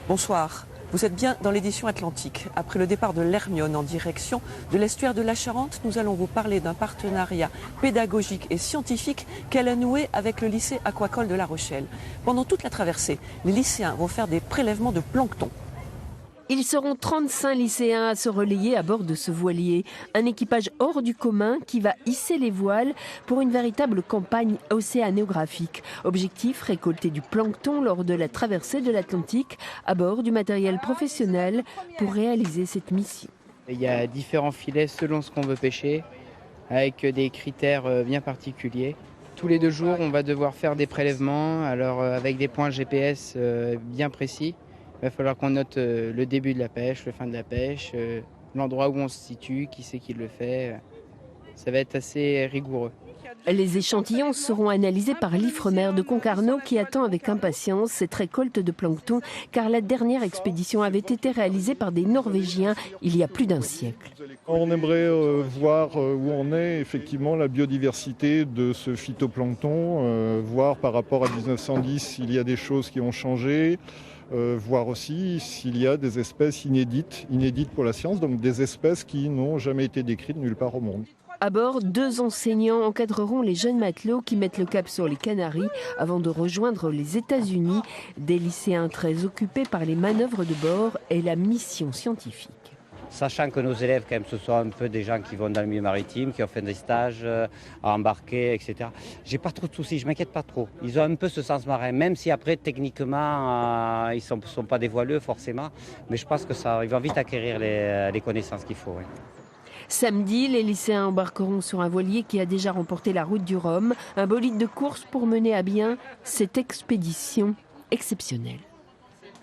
Bonsoir. Vous êtes bien dans l'édition Atlantique. Après le départ de l'Hermione en direction de l'estuaire de la Charente, nous allons vous parler d'un partenariat pédagogique et scientifique qu'elle a noué avec le lycée aquacole de La Rochelle. Pendant toute la traversée, les lycéens vont faire des prélèvements de plancton. Ils seront 35 lycéens à se relayer à bord de ce voilier. Un équipage hors du commun qui va hisser les voiles pour une véritable campagne océanographique. Objectif, récolter du plancton lors de la traversée de l'Atlantique à bord du matériel professionnel pour réaliser cette mission. Il y a différents filets selon ce qu'on veut pêcher, avec des critères bien particuliers. Tous les 2 jours, on va devoir faire des prélèvements, alors avec des points GPS bien précis. Il va falloir qu'on note le début de la pêche, le fin de la pêche, l'endroit où on se situe, qui c'est qui le fait. Ça va être assez rigoureux. Les échantillons seront analysés par l'Ifremer de Concarneau qui attend avec impatience cette récolte de plancton car la dernière expédition avait été réalisée par des Norvégiens il y a plus d'1 siècle. On aimerait voir où en est effectivement la biodiversité de ce phytoplancton, voir par rapport à 1910 s'il y a des choses qui ont changé. Voir aussi s'il y a des espèces inédites pour la science, donc des espèces qui n'ont jamais été décrites nulle part au monde. À bord, 2 enseignants encadreront les jeunes matelots qui mettent le cap sur les Canaries avant de rejoindre les États-Unis. Des lycéens très occupés par les manœuvres de bord et la mission scientifique. Sachant que nos élèves, quand même, ce sont un peu des gens qui vont dans le milieu maritime, qui ont fait des stages à embarquer, etc. J'ai pas trop de soucis, je m'inquiète pas trop. Ils ont un peu ce sens marin, même si après, techniquement, ils sont pas des voileux forcément. Mais je pense que ils vont vite acquérir les connaissances qu'il faut. Oui. Samedi, les lycéens embarqueront sur un voilier qui a déjà remporté la route du Rhum, un bolide de course pour mener à bien cette expédition exceptionnelle.